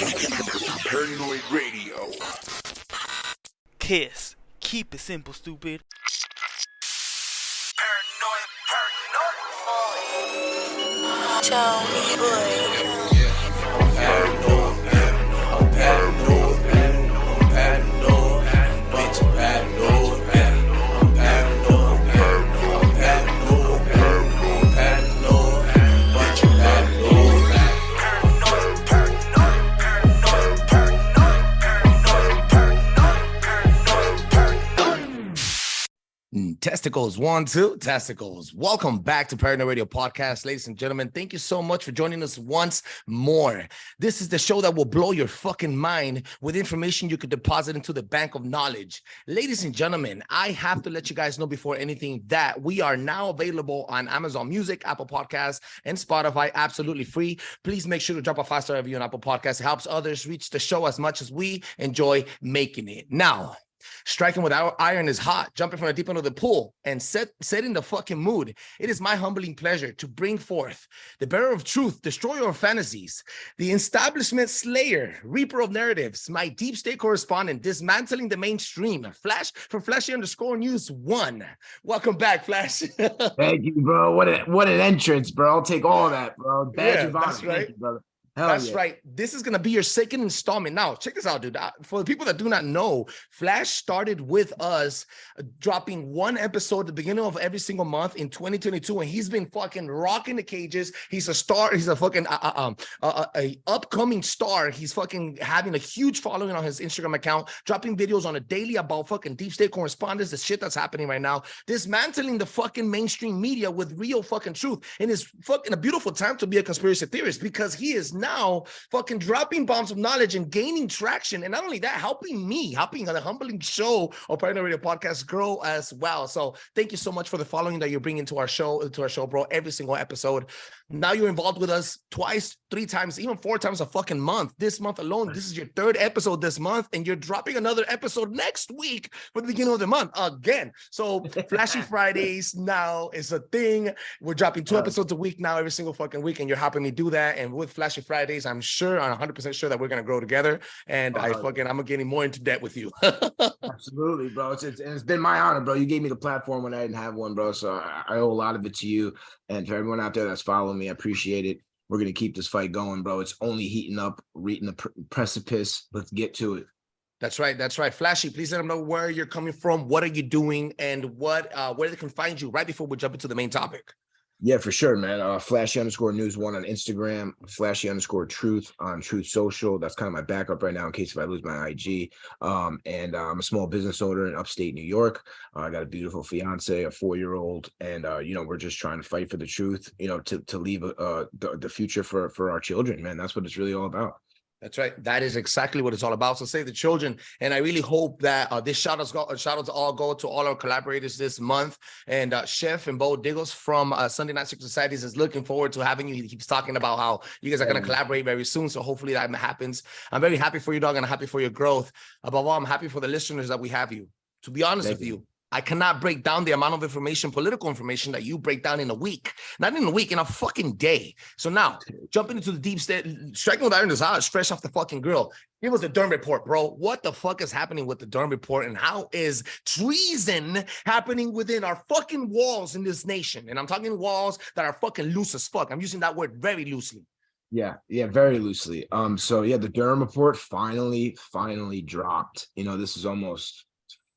Paranoid Radio. Kiss. Keep it simple, stupid. Paranoid. Tell me, boy. Testicles, 1, 2, testicles. Welcome back to Paranoid Radio Podcast, ladies and gentlemen. Thank you so much for joining us once more. This is the show that will blow your fucking mind with information you could deposit into the bank of knowledge. Ladies and gentlemen, I have to let you guys know before anything that we are now available on Amazon Music, Apple Podcasts, and Spotify, absolutely free. Please make sure to drop a 5-star review on Apple Podcasts. It helps others reach the show as much as we enjoy making it. Now, striking with our iron is hot, jumping from the deep end of the pool and setting the fucking mood. It is my humbling pleasure to bring forth the bearer of truth, destroyer of fantasies, the establishment slayer, reaper of narratives, my deep state correspondent, dismantling the mainstream, Flash from Flashy_News 1. Welcome back, Flash. Thank you, bro. What an entrance, bro. I'll take all that, bro. Badge of honor. That's right. Thank you, brother. Hell That's yeah. right. This is going to be your second installment. Now, check this out, dude. For the people that do not know, Flash started with us dropping one episode at the beginning of every single month in 2022, and he's been fucking rocking the cages. He's a star. He's a fucking a upcoming star. He's fucking having a huge following on his Instagram account, dropping videos on a daily about fucking deep state correspondence, the shit that's happening right now, dismantling the fucking mainstream media with real fucking truth. And it's fucking a beautiful time to be a conspiracy theorist because he is now fucking dropping bombs of knowledge and gaining traction. And not only that, helping the humbling show of Paranoid Radio Podcast grow as well. So thank you so much for the following that you're bringing to our show, bro, every single episode. Now you're involved with us twice, 3 times, even 4 times a fucking month. This month alone, this is your 3rd episode this month, and you're dropping another episode next week for the beginning of the month again. So Flashy Fridays now is a thing. We're dropping 2 episodes a week now, every single fucking week, and you're helping me do that. And with Flashy Fridays, I'm 100% sure that we're gonna grow together. And I'm getting more into debt with you. Absolutely, bro. It's been my honor, bro. You gave me the platform when I didn't have one, bro. So I owe a lot of it to you and to everyone out there that's following me. I appreciate it. We're gonna keep this fight going, bro. It's only heating up, reaching the precipice. Let's get to it. That's right. That's right. Flashy, please let them know where you're coming from. What are you doing, and where they can find you right before we jump into the main topic. Yeah, for sure, man. Flashy_News 1 on Instagram, Flashy_Truth on Truth Social. That's kind of my backup right now in case if I lose my IG. And I'm a small business owner in upstate New York. I got a beautiful fiance, a 4-year-old, and we're just trying to fight for the truth, to leave the future for our children, man. That's what it's really all about. That's right. That is exactly what it's all about. So save the children. And I really hope that this shout outs all go to all our collaborators this month. And Chef and Bo Diggles from Sunday Night Secret Societies is looking forward to having you. He keeps talking about how you guys are going to collaborate very soon. So hopefully that happens. I'm very happy for you, dog, and I'm happy for your growth. Above all, I'm happy for the listeners that we have you. To be honest with you, I cannot break down the amount of information, political information that you break down in a week. Not in a week, in a fucking day. So now, jumping into the deep state, striking with iron is hot, fresh off the fucking grill. It was the Durham Report, bro. What the fuck is happening with the Durham Report, and how is treason happening within our fucking walls in this nation? And I'm talking walls that are fucking loose as fuck. I'm using that word very loosely. Yeah, very loosely. The Durham Report finally dropped. This is almost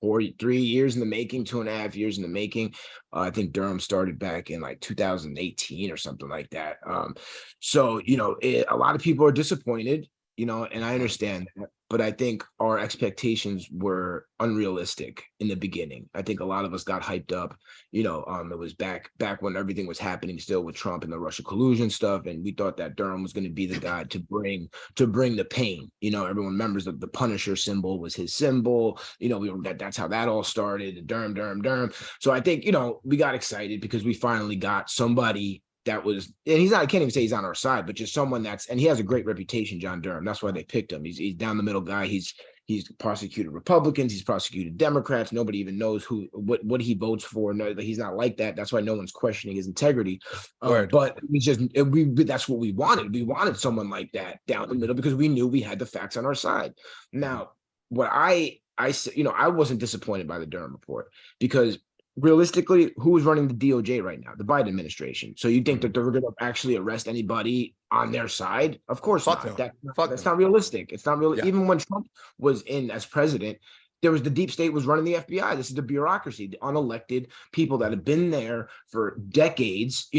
3 years in the making, 2.5 years in the making. I think Durham started back in like 2018 or something like that. A lot of people are disappointed, and I understand that. But I think our expectations were unrealistic in the beginning. I think a lot of us got hyped up. It was back when everything was happening still with Trump and the Russia collusion stuff, and we thought that Durham was going to be the guy to bring the pain. Everyone remembers that the Punisher symbol was his symbol. That's how that all started. Durham. So I think we got excited because we finally got somebody that was, and I can't even say he's on our side, but just someone and he has a great reputation, John Durham. That's why they picked him. He's down the middle guy. He's He's prosecuted Republicans. He's prosecuted Democrats. Nobody even knows what he votes for. No, he's not like that. That's why no one's questioning his integrity. But it's just that's what we wanted. We wanted someone like that down the middle because we knew we had the facts on our side. Now, what I said, I wasn't disappointed by the Durham report because realistically, who is running the DOJ right now? The Biden administration. So you think that they're going to actually arrest anybody on their side? Of course not. No. That's not realistic. It's not really. Even when Trump was in as president, there was the deep state was running the FBI. This is the bureaucracy, the unelected people that have been there for decades,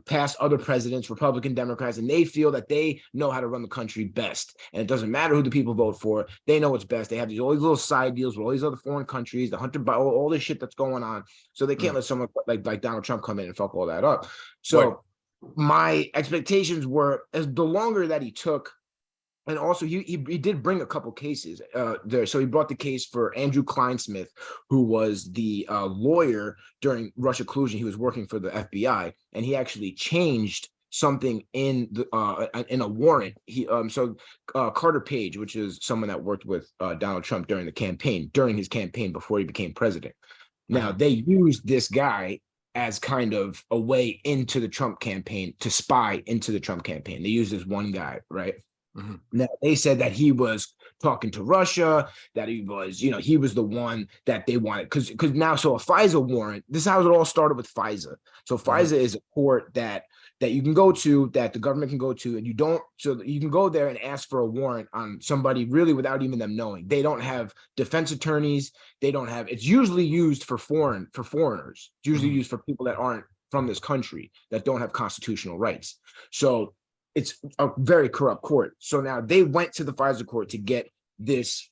past other presidents, Republican, Democrats, and they feel that they know how to run the country best. And it doesn't matter who the people vote for. They know what's best. They have all these little side deals with all these other foreign countries, the hunter, all this shit that's going on. So they can't let someone like Donald Trump come in and fuck all that up. So my expectations were, as the longer that he took, and also he did bring a couple cases there. So he brought the case for Andrew Kleinsmith, who was the lawyer during Russia collusion. He was working for the FBI, and he actually changed something in a warrant. Carter Page, which is someone that worked with Donald Trump during his campaign before he became president. Now they used this guy as kind of a way into the Trump campaign, to spy into the Trump campaign. They used this one guy, right? Now they said that he was talking to Russia, that he was, he was the one that they wanted. Because now, so a FISA warrant, this is how it all started with FISA. So FISA is a court that you can go to, that the government can go to, and you can go there and ask for a warrant on somebody really without even them knowing. They don't have defense attorneys. It's usually used for foreigners. It's usually used for people that aren't from this country, that don't have constitutional rights. So it's a very corrupt court. So now they went to the FISA court to get this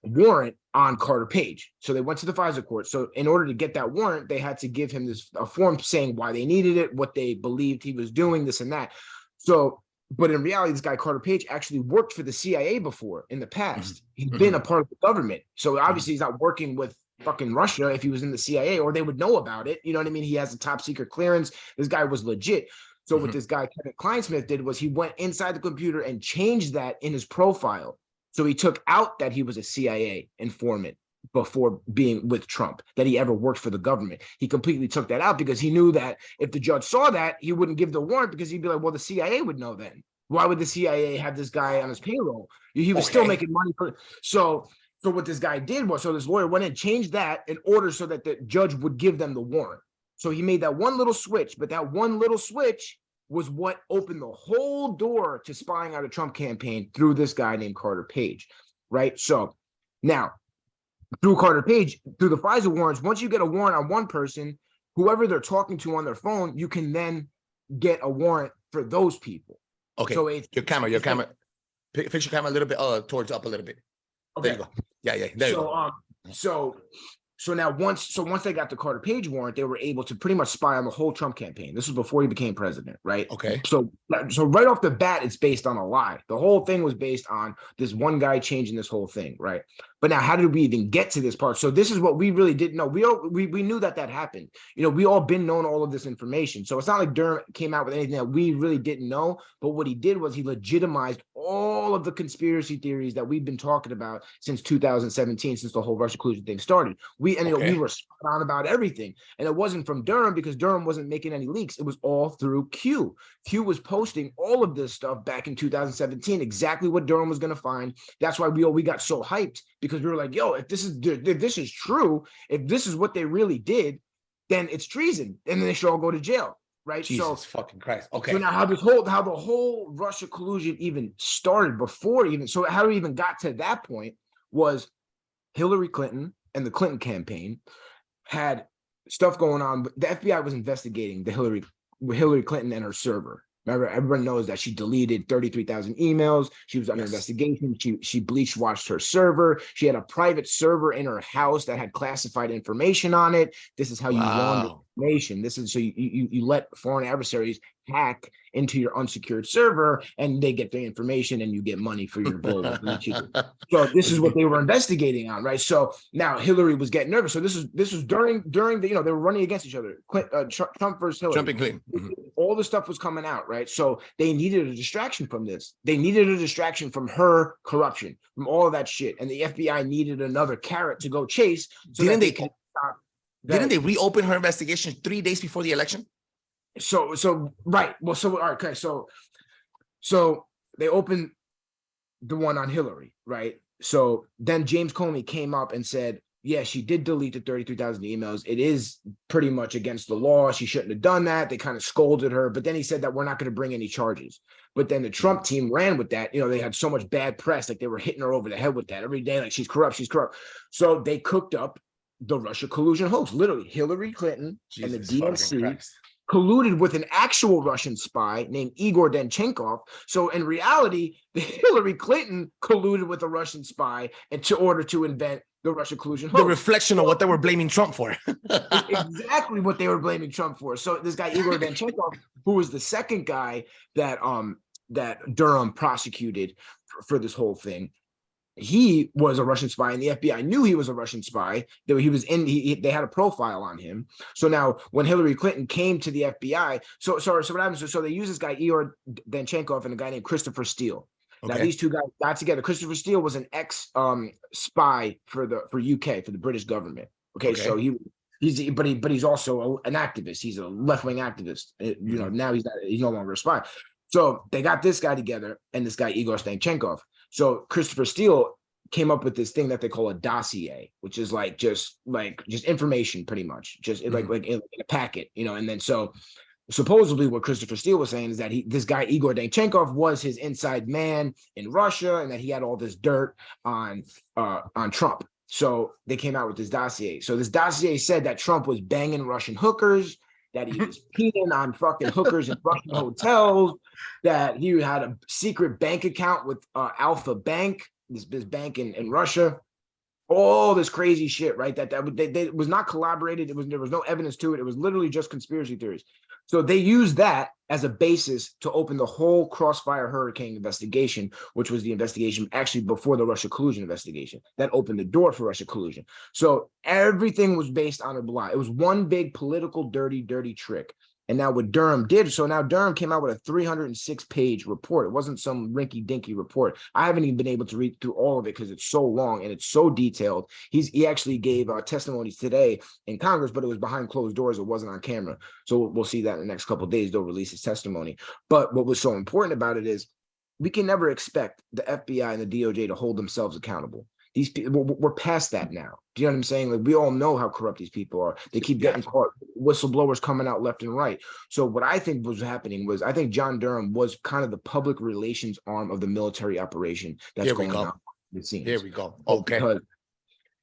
warrant on Carter Page. So they went to the FISA court. So in order to get that warrant, they had to give him a form saying why they needed it, what they believed he was doing, this and that. So, but in reality, this guy Carter Page actually worked for the CIA before in the past. He's been a part of the government. So obviously he's not working with fucking Russia if he was in the CIA, or they would know about it. You know what I mean? He has a top secret clearance. This guy was legit. So what this guy, Kevin Kleinsmith, did was he went inside the computer and changed that in his profile. So he took out that he was a CIA informant before being with Trump, that he ever worked for the government. He completely took that out because he knew that if the judge saw that, he wouldn't give the warrant, because he'd be like, well, the CIA would know then. Why would the CIA have this guy on his payroll? He was still making money for. So what this guy did was, so this lawyer went and changed that in order so that the judge would give them the warrant. So he made that one little switch, but that one little switch was what opened the whole door to spying on the Trump campaign through this guy named Carter Page, right? So now, through Carter Page, through the FISA warrants, once you get a warrant on one person, whoever they're talking to on their phone, you can then get a warrant for those people. Okay, so your camera, fix your camera a little bit towards up a little bit. Okay. There you go. Yeah, there you go. So now once they got the Carter Page warrant, they were able to pretty much spy on the whole Trump campaign. This was before he became president, right? Okay. So right off the bat, it's based on a lie. The whole thing was based on this one guy changing this whole thing, right? But now, how did we even get to this part? So this is what we really didn't know. We knew that happened. We all been known all of this information. So it's not like Durham came out with anything that we really didn't know. But what he did was he legitimized all of the conspiracy theories that we've been talking about since 2017, since the whole Russia collusion thing started. We were spot on about everything. And it wasn't from Durham, because Durham wasn't making any leaks. It was all through Q. Q was posting all of this stuff back in 2017, exactly what Durham was going to find. That's why we got so hyped, because we were like, yo, if this is true, if this is what they really did, then it's treason, and then they should all go to jail, right? Jesus fucking Christ. Okay. So now how the whole Russia collusion even started so how we even got to that point was Hillary Clinton and the Clinton campaign had stuff going on. The FBI was investigating the Hillary Clinton and her server. Remember, everyone knows that she deleted 33,000 emails. She was under investigation. She bleach-washed her server. She had a private server in her house that had classified information on it. This is how you launder information. This is so you let foreign adversaries hack into your unsecured server, and they get the information, and you get money for your global breaches. So this is what they were investigating on, right? So now Hillary was getting nervous. So this was during the, they were running against each other. Trump versus Hillary. Trump and Clinton. Mm-hmm. All the stuff was coming out, right? So they needed a distraction from this. They needed a distraction from her corruption, from all of that shit, and the FBI needed another carrot to go chase. So Didn't they could stop? Didn't they reopen her investigation 3 days before the election? So right. Well, so all right, okay. So they opened the one on Hillary, right? So then James Comey came up and said, yeah, she did delete the 33,000 emails. It is pretty much against the law. She shouldn't have done that. They kind of scolded her, but then he said that we're not going to bring any charges. But then the Trump team ran with that. They had so much bad press, like they were hitting her over the head with that every day, like she's corrupt, she's corrupt. So they cooked up the Russia collusion hoax. Literally, Hillary Clinton and the DNC colluded with an actual Russian spy named Igor Danchenko. So in reality, Hillary Clinton colluded with a Russian spy in order to invent the Russia collusion hoax. The reflection of what they were blaming Trump for. Exactly what they were blaming Trump for. So this guy Igor Danchenko, who was the second guy that Durham prosecuted for this whole thing, he was a Russian spy, and the FBI knew he was a Russian spy. They had a profile on him. So now, when Hillary Clinton came to the FBI, so what happens? So they use this guy Igor Danchenko and a guy named Christopher Steele. Okay. Now these two guys got together. Christopher Steele was an ex spy for UK, for the British government. Okay. So he's also an activist. He's a left-wing activist. Now he's no longer a spy. So they got this guy together and this guy Igor Danchenko. So Christopher Steele came up with this thing that they call a dossier, which is just information, pretty much, just like in a packet, And then so supposedly what Christopher Steele was saying is that this guy Igor Danchenko was his inside man in Russia, and that he had all this dirt on Trump. So they came out with this dossier. So this dossier said that Trump was banging Russian hookers, that he was peeing on fucking hookers in Russian hotels, that he had a secret bank account with Alpha Bank, this bank in Russia, all this crazy shit, right? That was not collaborated. There was no evidence to it. It was literally just conspiracy theories. So they used that as a basis to open the whole Crossfire Hurricane investigation, which was the investigation actually before the Russia collusion investigation. That opened the door for Russia collusion. So everything was based on a lie. It was one big political dirty trick. And now what Durham did, so now Durham came out with a 306-page report. It wasn't some rinky-dinky report. I haven't even been able to read through all of it because it's so long and it's so detailed. He actually gave testimonies today in Congress, but it was behind closed doors. It wasn't on camera. So we'll see that in the next couple of days. They'll release his testimony. But what was so important about it is we can never expect the FBI and the DOJ to hold themselves accountable. These people, we're past that now. Do you know what I'm saying? Like, we all know how corrupt these people are. They keep getting caught. Whistleblowers coming out left and right. So what I think was happening was, I think John Durham was kind of the public relations arm of the military operation that's going on behind the scenes. Here we go. Okay. Because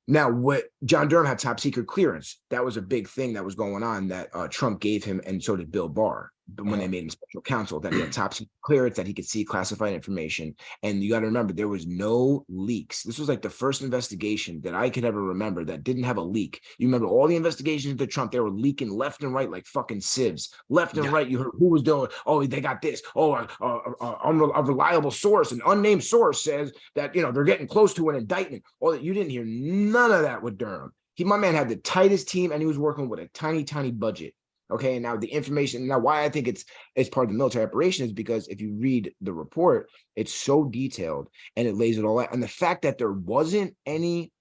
now, what John Durham had top secret clearance. That was a big thing that was going on that Trump gave him, and so did Bill Barr when they made him special counsel, that he had top secret clearance, that he could see classified information. And you got to remember, there was no leaks. This was like the first investigation that I could ever remember that didn't have a leak. You remember all the investigations into Trump, they were leaking left and right like fucking sieves. Left and right, you heard who was doing, oh, they got this. Oh, a reliable source, an unnamed source says that, they're getting close to an indictment. All that, you didn't hear none of that with Durham. My man had the tightest team, and he was working with a tiny budget. Okay, and now the information, why I think it's part of the military operation is because if you read the report, it's so detailed and it lays it all out. And the fact that there wasn't any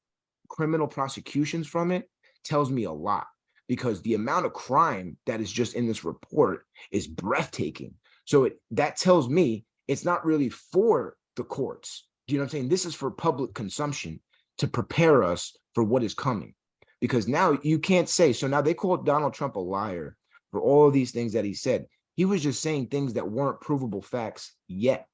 criminal prosecutions from it tells me a lot, because the amount of crime that is just in this report is breathtaking. So that tells me it's not really for the courts. Do you know what I'm saying? This is for public consumption to prepare us for what is coming. Because now you can't say, so now they called Donald Trump a liar for all of these things that he said. He was just saying things that weren't provable facts yet.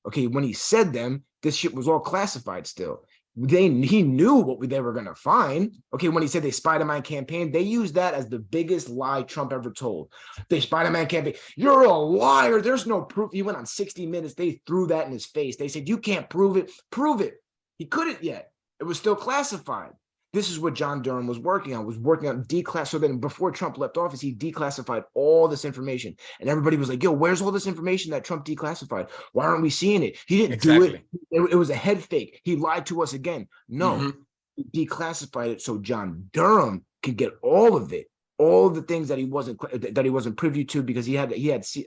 Okay, when he said them, this shit was all classified still. He knew what they were going to find. Okay, when he said they spied on my campaign, they used that as the biggest lie Trump ever told. They spied on my campaign. You're a liar. There's no proof. He went on 60 Minutes. They threw that in his face. They said, you can't prove it. Prove it. He couldn't yet. It was still classified. This is what John Durham was working on declass. So then before Trump left office, he declassified all this information. And everybody was like, yo, where's all this information that Trump declassified? Why aren't we seeing it? He didn't do it. It was a head fake. He lied to us again. No, he declassified it so John Durham could get all of it. All the things that he wasn't privy to because he had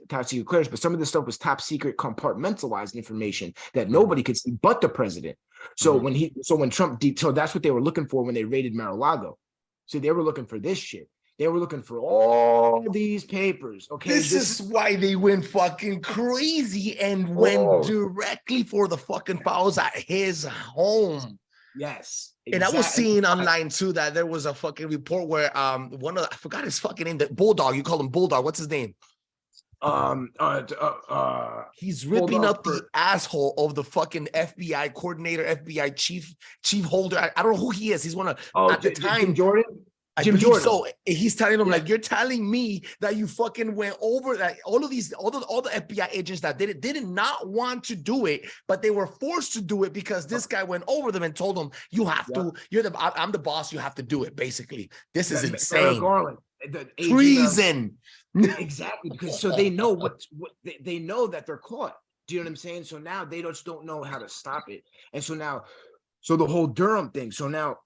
top secret clearance, but some of this stuff was top secret compartmentalized information that nobody could see but the president. So when Trump so that's what they were looking for when they raided Mar-a-Lago. So they were looking for this shit. They were looking for all these papers. Okay, this is why they went fucking crazy and went directly for the fucking files at his home. Yes. Exactly. And I was seeing online too that there was a fucking report where one of I forgot his fucking name, the Bulldog. You call him Bulldog. What's his name? He's ripping up the asshole of the fucking FBI coordinator, FBI chief holder. I don't know who he is. He's one of at the time Jim Jordan. Jim Jordan. So he's telling him like, you're telling me that you fucking went over that all the FBI agents that did not want to do it, but they were forced to do it because this guy went over them and told them, you have to, I'm the boss, you have to do it. Basically, this is insane. Garland, treason. Exactly, because so they know what they know that they're caught. Do you know what I'm saying? So now they just don't know how to stop it. And so the whole Durham thing. So now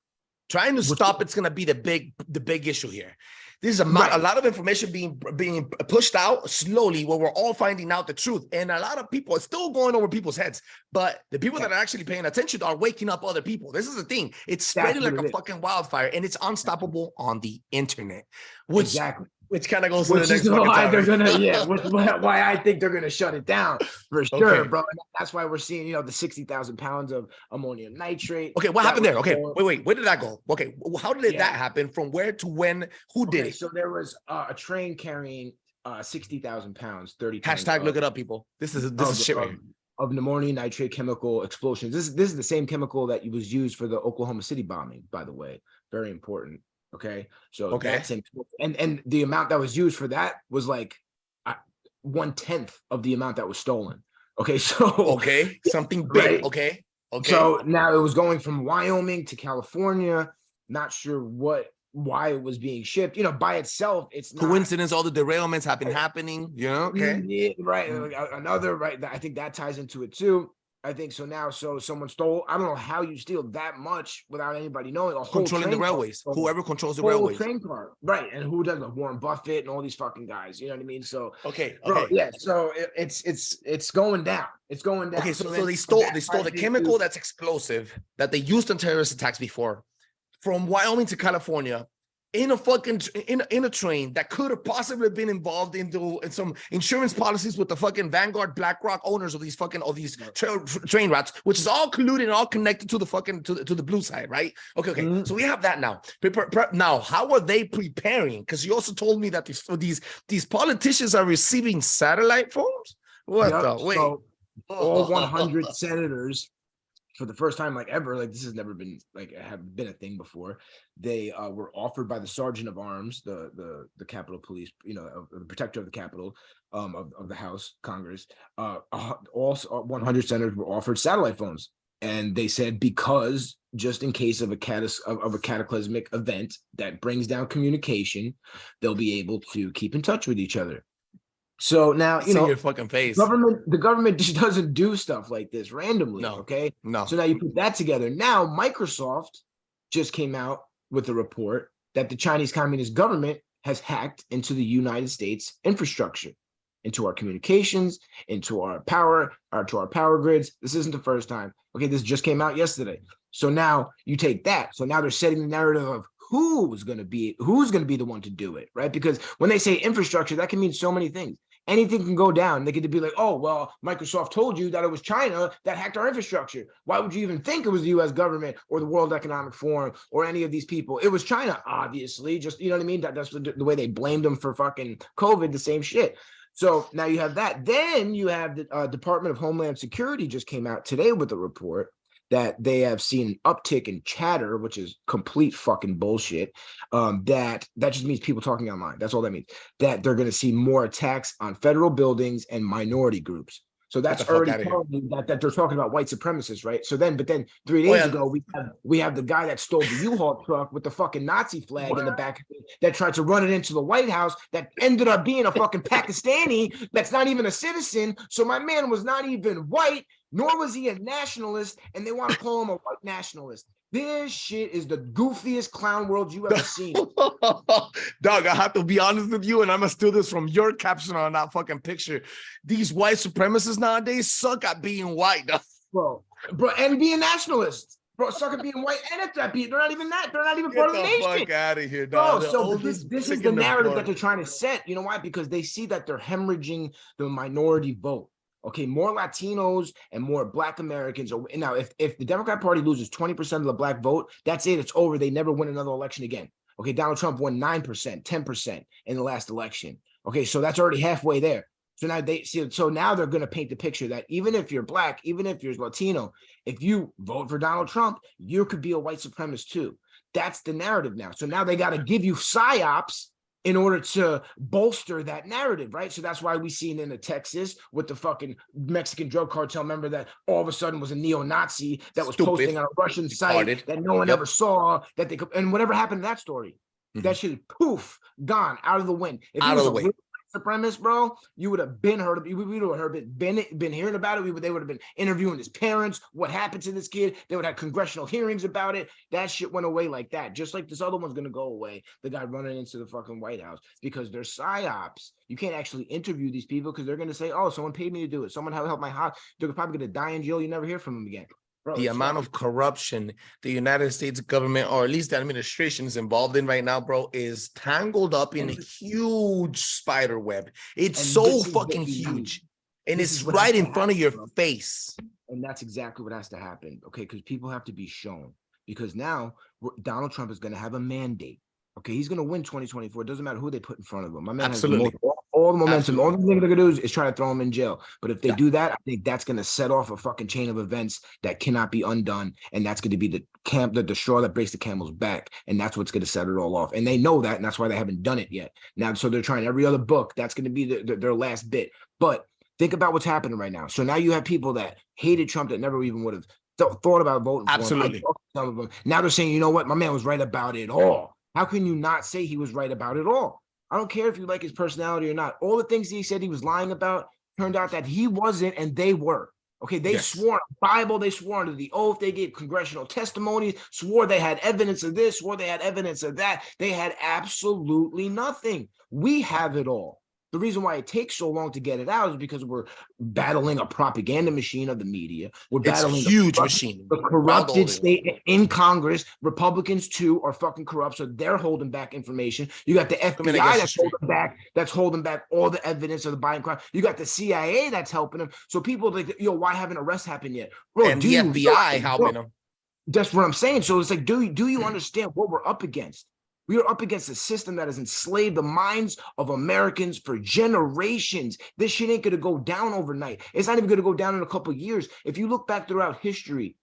trying to stop it's going to be the big issue here. There's a lot of information being pushed out slowly where we're all finding out the truth. And a lot of people are still going over people's heads. But the people that are actually paying attention are waking up other people. This is the thing. It's spreading like a fucking wildfire, and it's unstoppable on the internet. Which kind of goes to the next why they're gonna, why I think they're gonna shut it down for sure, bro. And that's why we're seeing, the 60,000 pounds of ammonium nitrate. Okay, what happened there? Okay, wait, where did that go? Okay, how did that happen? From where to when? Who did it? So there was a train carrying 60,000 pounds, 30 tons. Hashtag look it up, people. This is shit right here. Of ammonium nitrate chemical explosions. This is the same chemical that was used for the Oklahoma City bombing, by the way. Very important. Okay, so that's and the amount that was used for that was like 1/10 of the amount that was stolen. Okay, so something big. Right? Okay. So now it was going from Wyoming to California. Not sure why it was being shipped. By itself, it's not coincidence. All the derailments have been happening. Okay, yeah, right. Another right. I think that ties into it too. I think so now. So someone stole. I don't know how you steal that much without anybody knowing. Controlling the railways. Whoever controls the railways. Train car, right? And who does it? Warren Buffett and all these fucking guys. You know what I mean? So bro, yeah. So it's going down. It's going down. Okay, so they stole the chemical that's explosive that they used in terrorist attacks before, from Wyoming to California, in a fucking in a train that could have possibly been involved in some insurance policies with the fucking Vanguard, BlackRock owners of these train routes, which is all colluded and all connected to the fucking to the blue side, right? Okay. So we have that now. Now, how are they preparing? Because you also told me that these politicians are receiving satellite phones. Wait. So all 100 senators, for the first time ever, this has never been have been a thing before. They were offered by the Sergeant of Arms, the Capitol Police, the protector of the Capitol, of the House, Congress. All 100 senators were offered satellite phones, and they said because just in case of a cataclysmic event that brings down communication, they'll be able to keep in touch with each other. So now, your fucking face. The government just doesn't do stuff like this randomly. No. Okay. No. So now you put that together. Now Microsoft just came out with a report that the Chinese Communist government has hacked into the United States infrastructure, into our communications, into our power grids. This isn't the first time. Okay, this just came out yesterday. So now you take that. So now they're setting the narrative of who's going to be the one to do it, right? Because when they say infrastructure, that can mean so many things. Anything can go down. They get to be like, oh, well, Microsoft told you that it was China that hacked our infrastructure. Why would you even think it was the U.S. government or the World Economic Forum or any of these people? It was China, obviously. Just, you know what I mean? That's the way they blamed them for fucking COVID, the same shit. So now you have that. Then you have the Department of Homeland Security just came out today with a report that they have seen an uptick in chatter, which is complete fucking bullshit. That just means people talking online. That's all that means. That they're going to see more attacks on federal buildings and minority groups. So Get that's the fuck already out of here. telling you that they're talking about white supremacists, right? So then, but then 3 Oh, days yeah. ago, we have the guy that stole the U-Haul truck with the fucking Nazi flag in the back of it, that tried to run it into the White House, that ended up being a fucking Pakistani that's not even a citizen. So my man was not even white, nor was he a nationalist, and they want to call him a white nationalist. This shit is the goofiest clown world you ever seen. Dog, I have to be honest with you, and I'm gonna steal this from your caption on that fucking picture. These white supremacists nowadays suck at being white, dog. Bro, and being nationalists. Bro, suck at being white and at that beat. They're not even that. They're not even Get part of the the nation. fuck out of here, Bro, dog. The so but this oldest is chick the in the narrative that block. they're trying to set. You know why? Because they see that they're hemorrhaging the minority vote. Okay, more Latinos and more Black Americans. Now, if the Democrat Party loses 20% of the Black vote, that's it. It's over. They never win another election again. Okay, Donald Trump won 9%, 10% in the last election. Okay, so that's already halfway there. So now they see. So now they're going to paint the picture that even if you're Black, even if you're Latino, if you vote for Donald Trump, you could be a white supremacist too. That's the narrative now. So now they got to give you psyops in order to bolster that narrative, right? So that's why we seen in the Texas with the fucking Mexican drug cartel member that all of a sudden was a neo-Nazi that was posting on a Russian site that no one ever saw, that they could, and whatever happened to that story, that shit is poof, gone, out of the wind. If Out he of was the a way. real supremacist, bro, you would have been heard. We would have heard been hearing about it. They would have been interviewing his parents. What happened to this kid? They would have congressional hearings about it. That shit went away like that. Just like this other one's gonna go away. The guy running into the fucking White House because they're psyops. You can't actually interview these people because they're gonna say, "Oh, someone paid me to do it. Someone helped my house." They're probably gonna die in jail. You never hear from them again. Bro, The amount of corruption the United States government, or at least the administration, is involved in right now, bro, is tangled up in a huge spider web. It's so fucking huge. And it's right in front of your face. And that's exactly what has to happen, okay? Because people have to be shown. Because now Donald Trump is going to have a mandate. Okay, he's going to win 2024. It doesn't matter who they put in front of him. My man has all the momentum. All the thing they're going to do is try to throw him in jail. But if they do that, I think that's going to set off a fucking chain of events that cannot be undone. And that's going to be the straw that breaks the camel's back. And that's what's going to set it all off. And they know that, and that's why they haven't done it yet. Now, so they're trying every other book. That's going to be their last bit. But think about what's happening right now. So now you have people that hated Trump that never even would have thought about voting for him. Now they're saying, you know what? My man was right about it all. How can you not say he was right about it all? I don't care if you like his personality or not. All the things he said he was lying about turned out that he wasn't and they were. Okay, they swore on the Bible, they swore under the oath, they gave congressional testimonies, swore they had evidence of this, swore they had evidence of that. They had absolutely nothing. We have it all. The reason why it takes so long to get it out is because we're battling a propaganda machine of the media. We're battling a huge machine. The corrupted state in Congress. Republicans too are fucking corrupt, so they're holding back information. You got the FBI that's holding back all the evidence of the Biden crime. You got the CIA that's helping them. So people are like, yo, why haven't arrests happened yet? Bro, and the FBI helping them. That's what I'm saying. So it's like, do you understand what we're up against? We are up against a system that has enslaved the minds of Americans for generations. This shit ain't going to go down overnight. It's not even going to go down in a couple of years. If you look back throughout history,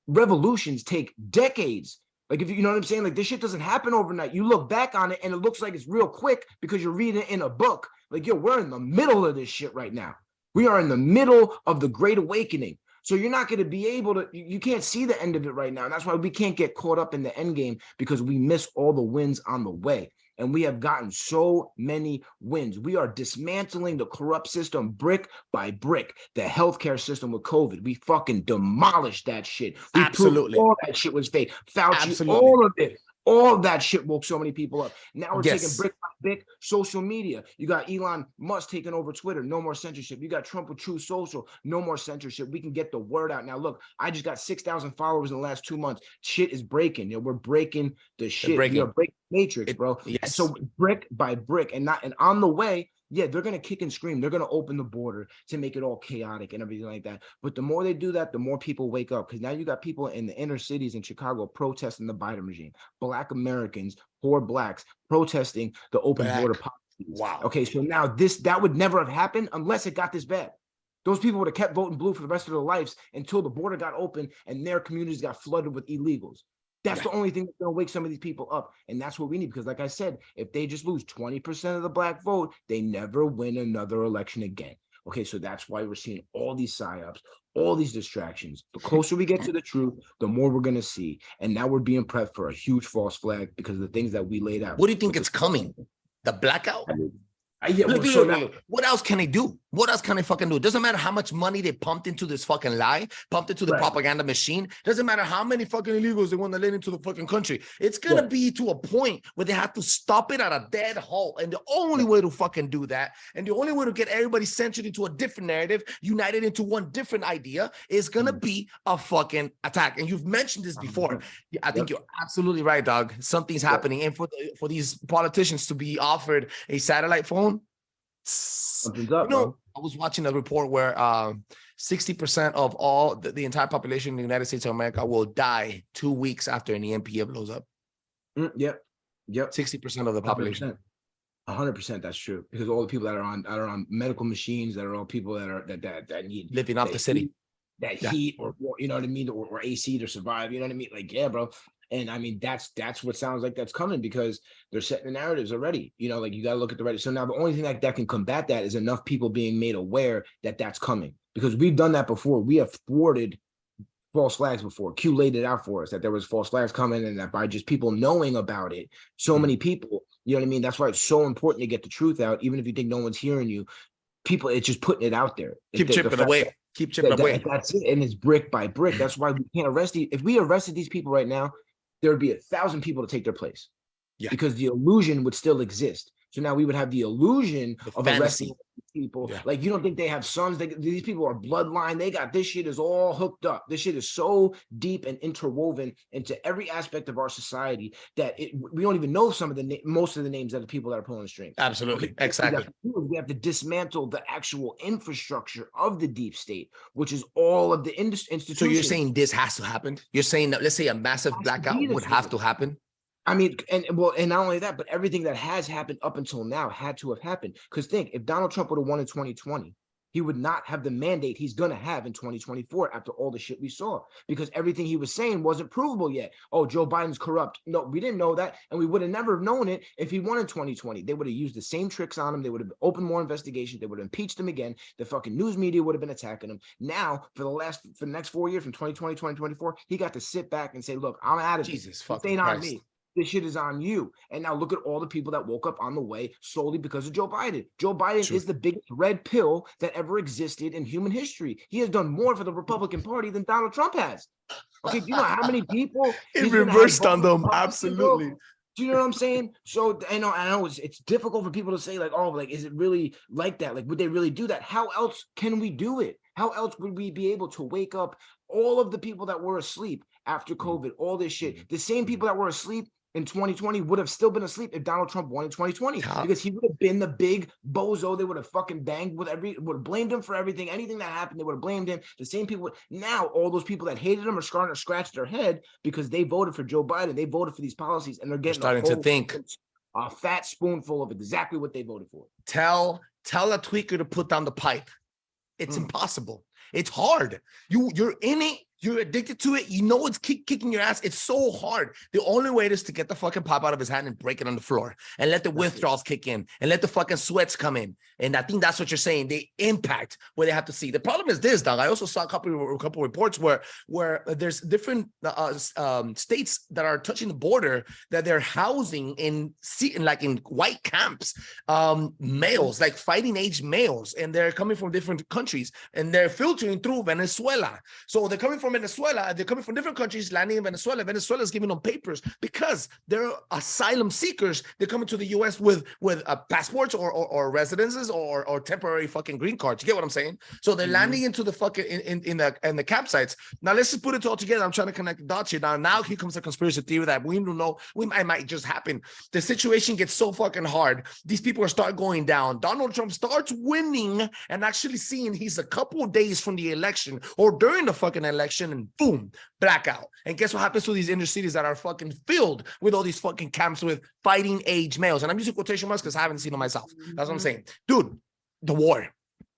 revolutions take decades. Like, if you know what I'm saying? Like, this shit doesn't happen overnight. You look back on it and it looks like it's real quick because you're reading it in a book. Like, yo, we're in the middle of this shit right now. We are in the middle of the Great Awakening. So you're not going to be able to, you can't see the end of it right now. And that's why we can't get caught up in the end game, because we miss all the wins on the way. And we have gotten so many wins. We are dismantling the corrupt system brick by brick. The healthcare system with COVID, we fucking demolished that shit. We proved all that shit was fake. Fauci, all of it. All of that shit woke so many people up. Now we're taking brick by brick. Social media. You got Elon Musk taking over Twitter. No more censorship. You got Trump with Truth Social. No more censorship. We can get the word out. Now, look, I just got 6,000 followers in the last 2 months. Shit is breaking. We're breaking the shit. We are breaking matrix, bro. And so brick by brick, and on the way, yeah, they're going to kick and scream. They're going to open the border to make it all chaotic and everything like that. But the more they do that, the more people wake up. Because now you got people in the inner cities in Chicago protesting the Biden regime. Black Americans, poor blacks, protesting the open border policies. Wow. Okay, so now that would never have happened unless it got this bad. Those people would have kept voting blue for the rest of their lives until the border got open and their communities got flooded with illegals. That's the only thing that's going to wake some of these people up. And that's what we need. Because like I said, if they just lose 20% of the black vote, they never win another election again. Okay, so that's why we're seeing all these psyops, all these distractions. The closer we get to the truth, the more we're gonna see. And now we're being prepped for a huge false flag because of the things that we laid out. What do you think it's coming? The blackout? Yeah, Look, so look, now, look, what else can they do? What else can they fucking do? It doesn't matter how much money they pumped into this fucking lie, pumped into the Right. propaganda machine. Doesn't matter how many fucking illegals they want to let into the fucking country. It's gonna be to a point where they have to stop it at a dead halt. And the only way to fucking do that, and the only way to get everybody centered into a different narrative, united into one different idea, is gonna be a fucking attack. And you've mentioned this before. I think you're absolutely right, dog. Something's happening. And for these politicians to be offered a satellite phone, something's up, bro. bro. I was watching a report where 60% of all the entire population in the United States of America will die 2 weeks after an EMP blows up. Yep. 60% of the population. 100%, that's true. Because all the people that are on medical machines, that are all people that need living off the city, heat, or you know what I mean, or AC to survive. You know what I mean? Like, yeah, bro. And I mean, that's what sounds like that's coming, because they're setting the narratives already. You know, like, you got to look at the Reddit. So now the only thing that can combat that is enough people being made aware that that's coming, because we've done that before. We have thwarted false flags before. Q laid it out for us that there was false flags coming, and that by just people knowing about it, so many people, you know what I mean? That's why it's so important to get the truth out, even if you think no one's hearing you. People, it's just putting it out there. Keep chipping away. Keep chipping away. That's it. And it's brick by brick. That's why we can't arrest these. If we arrested these people right now, there would be 1,000 people to take their place. Yeah. Because the illusion would still exist. So now we would have the illusion of arresting people. Yeah. Like, you don't think they have sons? These people are bloodline. They got this shit is all hooked up. This shit is so deep and interwoven into every aspect of our society that we don't even know most of the names of the people that are pulling the strings. Absolutely. Exactly. We have to dismantle the actual infrastructure of the deep state, which is all of the institutions. So you're saying this has to happen? You're saying that, let's say, a massive blackout would have to happen? I mean, and not only that, but everything that has happened up until now had to have happened. Because think, if Donald Trump would have won in 2020, he would not have the mandate he's going to have in 2024 after all the shit we saw, because everything he was saying wasn't provable yet. Oh, Joe Biden's corrupt. No, we didn't know that. And we would have never known it if he won in 2020. They would have used the same tricks on him. They would have opened more investigations. They would have impeached him again. The fucking news media would have been attacking him. Now, for the next 4 years, from 2020, 2024, he got to sit back and say, look, I'm out of Jesus this. It ain't on me. This shit is on you. And now look at all the people that woke up on the way solely because of Joe Biden. Joe Biden is the biggest red pill that ever existed in human history. He has done more for the Republican Party than Donald Trump has. Okay, do you know how many people it reversed on them? Absolutely. Do you know what I'm saying? So I know it's difficult for people to say, like, oh, like, is it really like that? Like, would they really do that? How else can we do it? How else would we be able to wake up all of the people that were asleep after COVID, all this shit? The same people that were asleep in 2020 would have still been asleep if Donald Trump won in 2020, because he would have been the big bozo. They would have fucking banged would have blamed him for everything. Anything that happened, they would have blamed him. The same people. Now, all those people that hated him are starting to scratch their head because they voted for Joe Biden. They voted for these policies, and they're starting to think a fat spoonful of exactly what they voted for. Tell a tweaker to put down the pipe. It's impossible. It's hard. You're in it. You're addicted to it. You know it's kicking your ass. It's so hard. The only way is to get the fucking pop out of his hand and break it on the floor and let the withdrawals kick in and let the fucking sweats come in. And I think that's what you're saying. They impact where they have to see. The problem is this, dog. I also saw a couple reports where there's different states that are touching the border that they're housing in white camps, males, like fighting age males, and they're coming from different countries and they're filtering through Venezuela. So they're coming from Venezuela, they're coming from different countries, landing in Venezuela. Venezuela is giving them papers because they're asylum seekers. They're coming to the U.S. with passports or residences or temporary fucking green cards. You get what I'm saying? So they're landing into the fucking in the campsites. Now let's just put it all together. I'm trying to connect the dots here. Now here comes a conspiracy theory that we don't know. It might just happen. The situation gets so fucking hard. These people start going down. Donald Trump starts winning and actually seeing he's a couple of days from the election or during the fucking election, and boom, blackout. And guess what happens to these inner cities that are fucking filled with all these fucking camps with fighting age males? And I'm using quotation marks because I haven't seen them myself. That's what I'm saying. Dude, the war.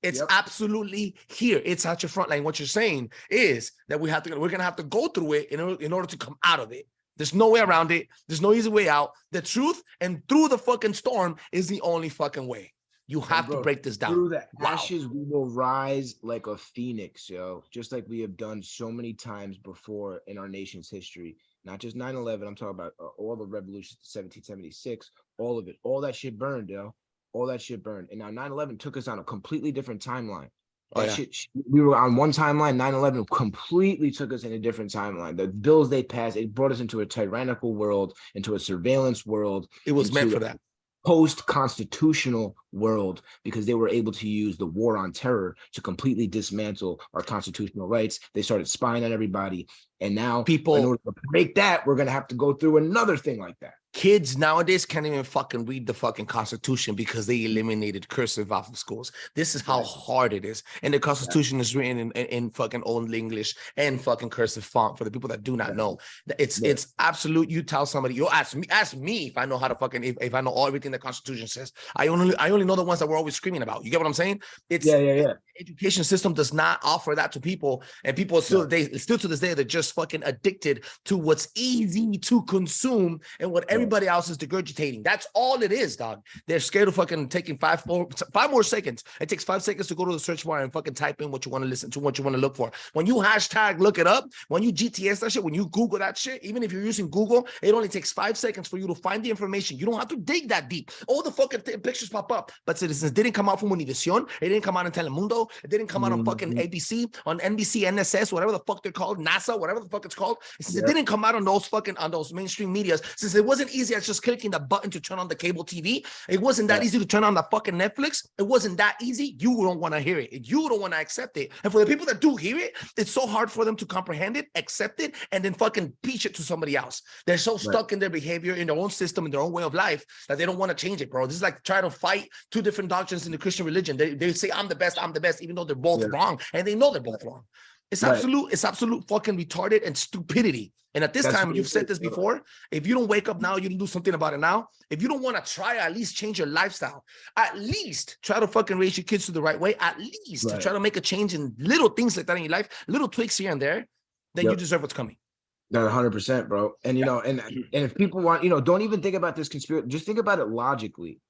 It's absolutely here. It's at your front line. What you're saying is that we're gonna have to go through it in order to come out of it. There's no way around it. There's no easy way out. The truth and through the fucking storm is the only fucking way. You have to bro, break this down. through the Wow. ashes, we will rise like a phoenix, yo. Just like we have done so many times before in our nation's history. Not just 9/11. I'm talking about all the revolutions, 1776, all of it. All that shit burned, yo. All that shit burned. And now 9/11 took us on a completely different timeline. That shit, we were on one timeline. 9/11 completely took us in a different timeline. The bills they passed, it brought us into a tyrannical world, into a surveillance world. It was meant for that. Post-constitutional world, because they were able to use the war on terror to completely dismantle our constitutional rights. They started spying on everybody. And now, People, in order to break that, we're going to have to go through another thing like that. Kids nowadays can't even fucking read the fucking Constitution because they eliminated cursive off of schools. This is how hard it is. And the Constitution is written in fucking Old English and fucking cursive font for the people that do not know. It's absolute. You tell somebody, you ask me if I know how to fucking, if I know everything the Constitution says. I only know the ones that we're always screaming about. You get what I'm saying? It's education system does not offer that to people, and people still still to this day they're just fucking addicted to what's easy to consume and what everybody else is regurgitating. That's all it is, dog. They're scared of fucking taking five more seconds. It takes 5 seconds to go to the search bar and fucking type in what you want to listen to, what you want to look for. When you hashtag look it up, when you GTS that shit, when you Google that shit, even if you're using Google, it only takes 5 seconds for you to find the information. You don't have to dig that deep. All the fucking pictures pop up. But Citizens didn't come out from Univision. It didn't come out in Telemundo. It didn't come out on fucking ABC, on NBC, NSS, whatever the fuck they're called, NASA, whatever the fuck it's called. Since it didn't come out on those mainstream medias, since it wasn't easy as just clicking the button to turn on the cable TV, it wasn't that easy to turn on the fucking Netflix. It wasn't that easy. You don't want to hear it. You don't want to accept it. And for the people that do hear it, it's so hard for them to comprehend it, accept it, and then fucking teach it to somebody else. They're so stuck in their behavior, in their own system, in their own way of life, that they don't want to change it, bro. This is like trying to fight two different doctrines in the Christian religion. They say I'm the best, even though they're both wrong, and they know they're both wrong. It's absolute fucking retarded and stupidity. And at this time, you've said this before, if you don't wake up now, you don't do something about it now. If you don't want to try, at least change your lifestyle. At least try to fucking raise your kids to the right way. At least try to make a change in little things like that in your life, little tweaks here and there, then you deserve what's coming. That 100%, bro. And you know, and if people want, don't even think about this conspiracy. Just think about it logically.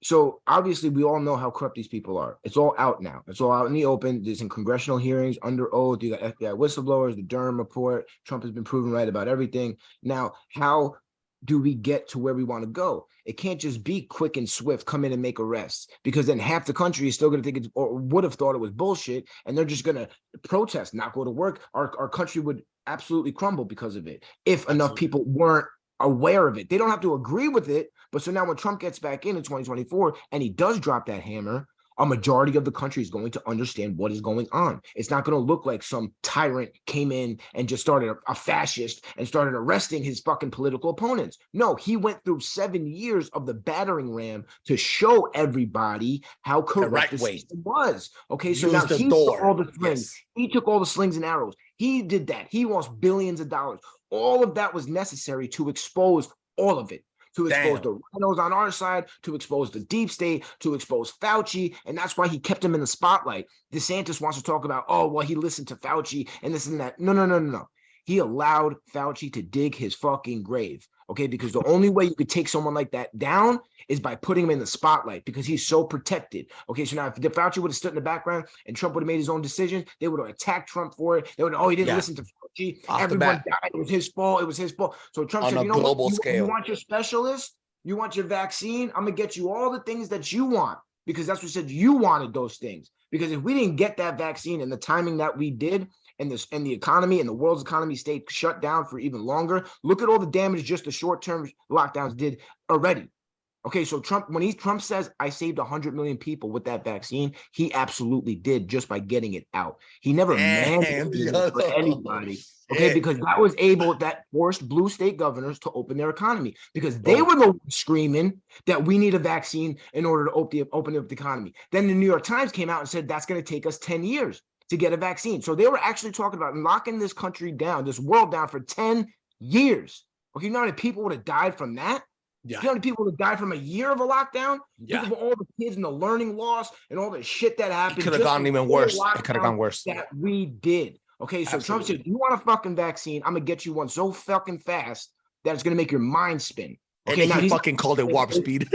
So obviously we all know how corrupt these people are. It's all out now. It's all out in the open. There's in congressional hearings, under oath. You got FBI whistleblowers, the Durham report. Trump has been proven right about everything. Now, how do we get to where we want to go? It can't just be quick and swift, come in and make arrests, because then half the country is still going to think it's, or would have thought it was bullshit, and they're just going to protest, not go to work. Our country would absolutely crumble because of it if enough people weren't aware of it. They don't have to agree with it, but so now when Trump gets back in 2024 and he does drop that hammer, a majority of the country is going to understand what is going on. It's not going to look like some tyrant came in and just started a fascist and started arresting his fucking political opponents. No, he went through 7 years of the battering ram to show everybody how corrupt the system was. Okay, so now he took all the slings. He took all the slings and arrows. He did that. He lost billions of dollars. All of that was necessary to expose all of it. To expose the rhinos on our side, to expose the deep state, to expose Fauci. And that's why he kept him in the spotlight. DeSantis wants to talk about, oh, well, he listened to Fauci and this and that. No. He allowed Fauci to dig his fucking grave. Okay, because the only way you could take someone like that down is by putting him in the spotlight, because he's so protected. Okay, so now if Fauci would have stood in the background and Trump would have made his own decisions, they would have attacked Trump for it. They would have, oh, he didn't listen to Fauci. Everyone died. It was his fault. It was his fault. So Trump said, you know what? You want your specialist? You want your vaccine? I'm going to get you all the things that you want, because that's what said you wanted those things. Because if we didn't get that vaccine in the timing that we did, and the economy and the world's economy stayed shut down for even longer, look at all the damage just the short-term lockdowns did already. Okay, so Trump says, I saved 100 million people with that vaccine, he absolutely did, just by getting it out. He never mandated it for anybody. Okay, because that forced blue state governors to open their economy, because they were the ones screaming that we need a vaccine in order to open up the economy. Then the New York Times came out and said that's going to take us 10 years to get a vaccine. So they were actually talking about locking this country down, this world down for 10 years. Okay, you know how many people would have died from that? Yeah. You know how many people would have died from a year of a lockdown? Yeah. Think of all the kids and the learning loss and all the shit that happened. It could have gone even worse. It could have gone worse. That we did. Okay, so Trump said, you want a fucking vaccine? I'm going to get you one so fucking fast that it's going to make your mind spin. Okay, and now he fucking called it warp speed.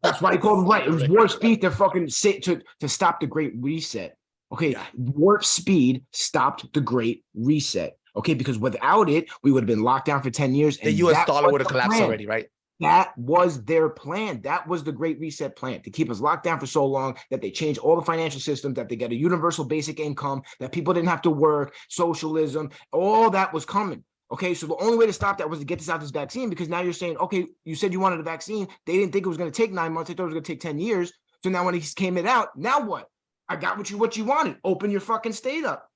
That's why he called him right. It was warp speed to fucking to stop the Great Reset. Okay, Yeah. warp speed stopped the Great Reset. Okay, because without it, we would have been locked down for 10 years. The And US that dollar was would have the collapsed plan. already, right? That was their plan. That was the Great Reset plan, to keep us locked down for so long that they changed all the financial systems, that they get a universal basic income, that people didn't have to work, socialism, all that was coming. Okay, so the only way to stop that was to get this out, this vaccine, because now you're saying, okay, you said you wanted a vaccine. They didn't think it was going to take 9 months. They thought it was going to take 10 years. So now when he came it out, now what? I got what you wanted. Open your fucking state up.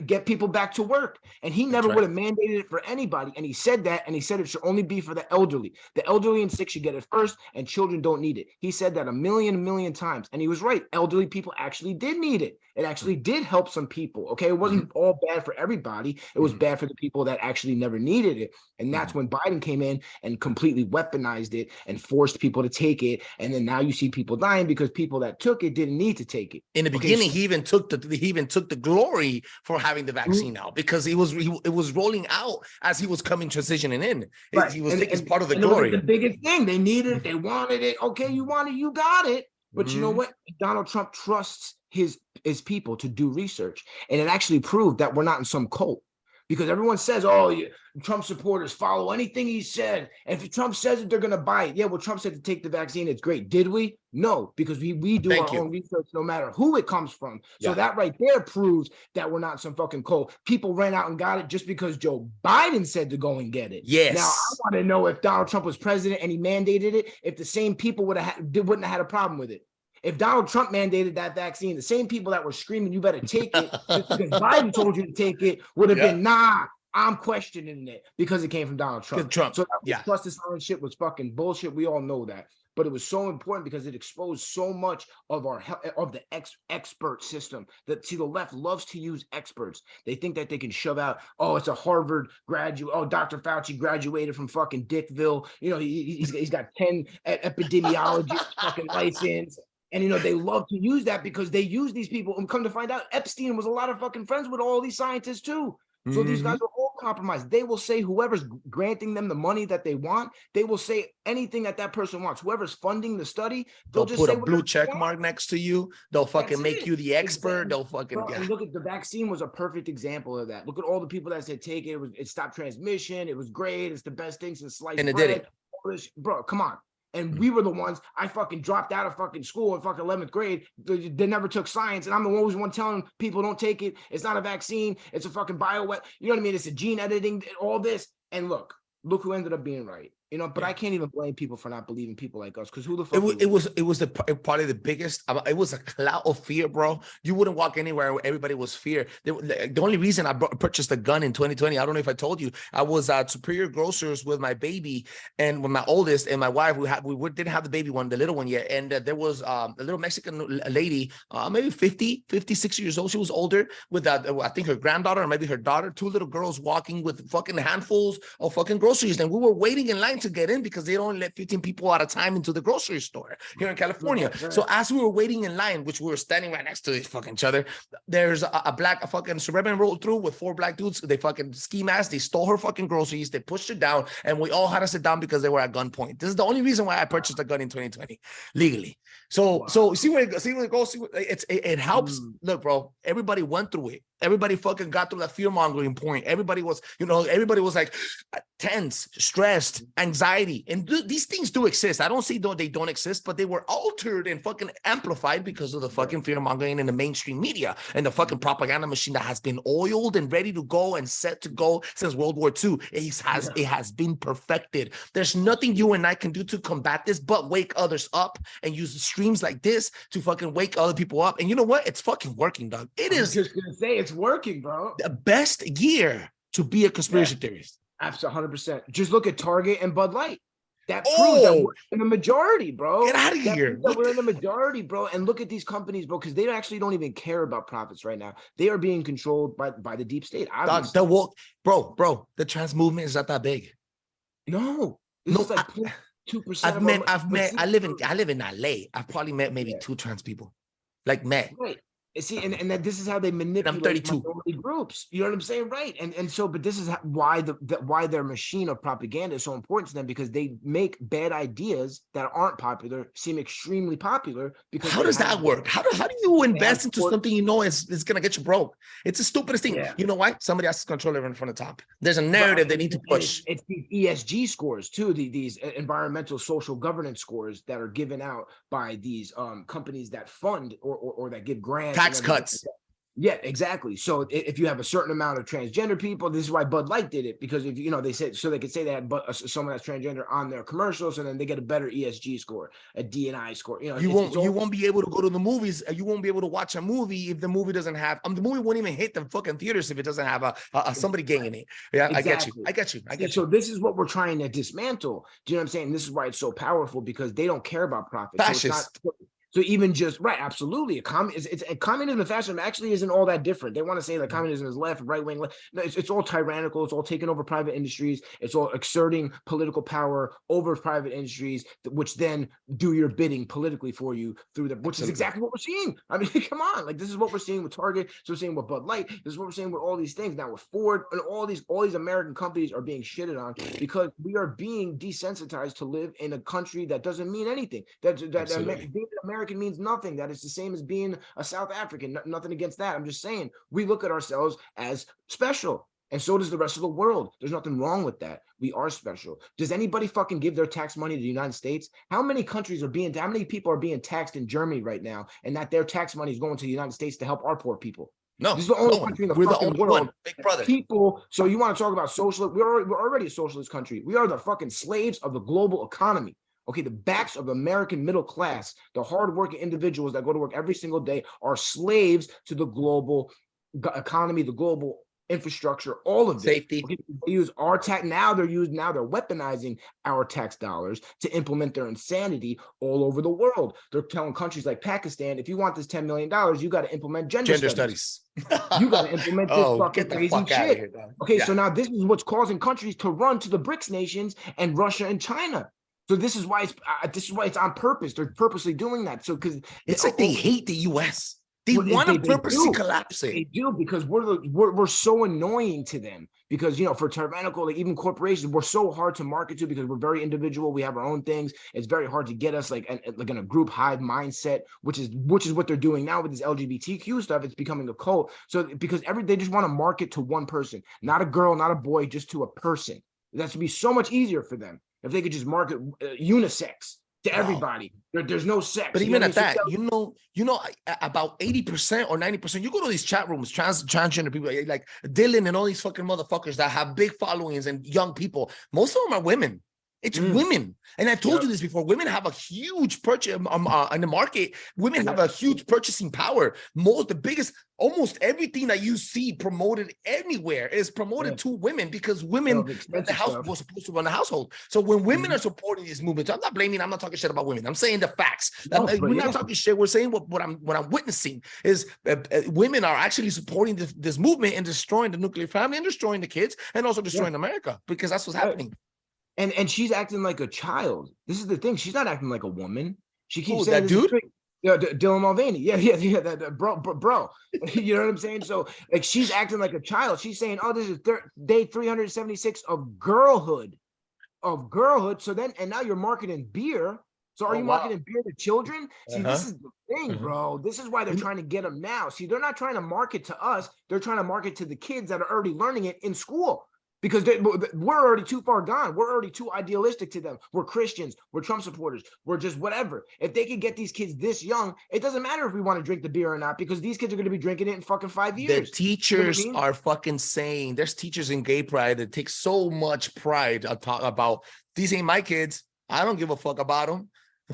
Get people back to work. And he never would have mandated it for anybody. And he said that, and he said it should only be for the elderly. The elderly and sick should get it first, and children don't need it. He said that a million times. And he was right. Elderly people actually did need it. It actually did help some people. Okay. It wasn't all bad for everybody. It was bad for the people that actually never needed it. And that's when Biden came in and completely weaponized it and forced people to take it. And then now you see people dying because people that took it didn't need to take it. In the beginning, he even took the glory for having the vaccine out, because it was rolling out as he was transitioning in. Right. He was taking part of the and glory. The biggest thing, they needed it, they wanted it. Okay, you want it, you got it. But you know what? Donald Trump trusts his people to do research, and it actually proved that we're not in some cult. Because everyone says, oh, Trump supporters follow anything he said. And if Trump says it, they're going to buy it. Yeah, well, Trump said to take the vaccine. It's great. Did we? No, because we do our own research no matter who it comes from. So that right there proves that we're not some fucking cult. People ran out and got it just because Joe Biden said to go and get it. Yes. Now, I want to know, if Donald Trump was president and he mandated it, if the same people wouldn't have had a problem with it. If Donald Trump mandated that vaccine, the same people that were screaming, you better take it, just because Biden told you to take it, would have been, nah, I'm questioning it, because it came from Donald Trump. So that trust this silent shit was fucking bullshit. We all know that. But it was so important because it exposed so much of the expert system. That, see, the left loves to use experts. They think that they can shove out, oh, it's a Harvard graduate. Oh, Dr. Fauci graduated from fucking Dickville. You know, he's got 10 epidemiology fucking license. And, you know, they love to use that because they use these people. And come to find out, Epstein was a lot of fucking friends with all these scientists too. So these guys are all compromised. They will say, whoever's granting them the money that they want, they will say anything that person wants. Whoever's funding the study, they'll just put say a blue check mark next to you. They'll fucking make you the expert. They'll fucking and look at the vaccine was a perfect example of that. Look at all the people that said take it. It stopped transmission. It was great. It's the best thing since sliced bread. And it did it. Bro, come on. And we were the ones, I fucking dropped out of fucking school in fucking 11th grade. They never took science. And I'm the one telling people don't take it. It's not a vaccine. It's a fucking you know what I mean? It's a gene editing, all this. And look who ended up being right. You know, but I can't even blame people for not believing people like us, because who the fuck it was probably the biggest. It was a cloud of fear, bro. You wouldn't walk anywhere where everybody was fear. The only reason I purchased a gun in 2020, I don't know if I told you, I was at Superior Grocers with my baby and with my oldest and my wife. We didn't have the baby one, the little one yet, and there was a little Mexican lady, maybe 56 years old. She was older, with I think her granddaughter or maybe her daughter, two little girls walking with fucking handfuls of fucking groceries, and we were waiting in line to get in because they don't let 15 people at a time into the grocery store here in California. Right. So as we were waiting in line, which we were standing right next to each other, there's a fucking Suburban rolled through with 4 black dudes. They fucking ski mask. They stole her fucking groceries. They pushed her down, and we all had to sit down because they were at gunpoint. This is the only reason why I purchased a gun in 2020 legally. So see where it goes. It helps. Look, bro, everybody went through it. Everybody fucking got through that fear-mongering point. Everybody was like tense, stressed, anxiety. And these things do exist. I don't say they don't exist, but they were altered and fucking amplified because of the fucking fear-mongering in the mainstream media and the fucking propaganda machine that has been oiled and ready to go and set to go since World War II. It has been perfected. There's nothing you and I can do to combat this but wake others up and use streams like this to fucking wake other people up. And you know what? It's fucking working, dog. It is. Just gonna say it's working, bro. The best year to be a conspiracy theorist. Absolutely, 100%. Just look at Target and Bud Light. That proves that we're in the majority, bro. Get out of here. We're in the majority, bro. And look at these companies, bro, because they actually don't even care about profits right now. They are being controlled by the deep state. Bro, the trans movement is not that big. No, it's like 2%. I live in LA. I've probably met maybe 2 trans people. Like met. Right. See, and that this is how they manipulate 32. minority groups. You know what I'm saying, right? And so, but this is why why their machine of propaganda is so important to them, because they make bad ideas that aren't popular seem extremely popular. Because how does that work? How do you invest into something you know is gonna get you broke? It's the stupidest thing. Yeah. You know why? Somebody has to control everyone from the top. There's a narrative they need to push. It's these ESG scores too, these environmental social governance scores that are given out by these companies that fund or that give grants. Tax cuts. Yeah, exactly. So if you have a certain amount of transgender people, this is why Bud Light did it, because if you know, they said so they could say they had someone that's transgender on their commercials, and then they get a better ESG score, a D&I score. You know, you won't be able to go to the movies. You won't be able to watch a movie if the movie doesn't have the movie won't even hit the fucking theaters if it doesn't have a somebody gay in it. Yeah, exactly. I get you. So this is what we're trying to dismantle. Do you know what I'm saying? This is why it's so powerful, because they don't care about profit. Fascist. So even just right, absolutely. Communism and fascism actually isn't all that different. They want to say that communism is left, right wing. No, it's all tyrannical. It's all taking over private industries. It's all exerting political power over private industries, which then do your bidding politically for you through the. Which is exactly what we're seeing. I mean, come on, like this is what we're seeing with Target. So we're seeing with Bud Light. This is what we're seeing with all these things now with Ford, and all these American companies are being shitted on because we are being desensitized to live in a country that doesn't mean anything. Being an American means nothing. That is the same as being a South African. Nothing against that. I'm just saying we look at ourselves as special, and so does the rest of the world. There's nothing wrong with that. We are special. Does anybody fucking give their tax money to the United States? How many people are being taxed in Germany right now, and that their tax money is going to the United States to help our poor people? No, this is the only country in the fucking world. One. Big brother. People. So you want to talk about socialist? We're already a socialist country. We are the fucking slaves of the global economy. Okay, the backs of the American middle class, the hardworking individuals that go to work every single day, are slaves to the global economy, the global infrastructure, all of it. Safety. Okay, they use our tax. Now they're weaponizing our tax dollars to implement their insanity all over the world. They're telling countries like Pakistan, if you want this $10 million, you got to implement gender studies. You got to implement this fucking crazy shit. Here, okay, so now this is what's causing countries to run to the BRICS nations and Russia and China. So this is why it's on purpose. They're purposely doing that. So because it's like they hate the U.S. They want to purposely collapse it. They do, because we're so annoying to them. Because for tyrannical, like even corporations, we're so hard to market to because we're very individual. We have our own things. It's very hard to get us like in a group hive mindset, which is what they're doing now with this LGBTQ stuff. It's becoming a cult. So because they just want to market to one person, not a girl, not a boy, just to a person. That should be so much easier for them if they could just market unisex to everybody. There's no sex. But even at that, about 80% or 90%, you go to these chat rooms, transgender people like Dylan and all these fucking motherfuckers that have big followings and young people. Most of them are women. It's women. And I've told you this before. Women have a huge purchase in the market. Women have a huge purchasing power. Almost everything that you see promoted anywhere is promoted to women, because women run the house were supposed to run the household. So when women are supporting these movements, I'm not talking shit about women. I'm saying the facts. We're not talking shit. We're saying what I'm witnessing is women are actually supporting this movement and destroying the nuclear family and destroying the kids and also destroying America, because that's what's happening. And she's acting like a child. This is the thing. She's not acting like a woman. She keeps that saying dude. Yeah, Dylan Mulvaney. Yeah. That bro. You know what I'm saying? So like she's acting like a child. She's saying, "Oh, this is day 376 of girlhood." So then, and now you're marketing beer. So are you marketing beer to children? See, this is the thing, bro. This is why they're trying to get them now. See, they're not trying to market to us. They're trying to market to the kids that are already learning it in school. Because we're already too far gone. We're already too idealistic to them. We're Christians. We're Trump supporters. We're just whatever. If they could get these kids this young, it doesn't matter if we want to drink the beer or not, because these kids are going to be drinking it in fucking 5 years. The teachers are fucking saying, there's teachers in gay pride that take so much pride about, these ain't my kids. I don't give a fuck about them.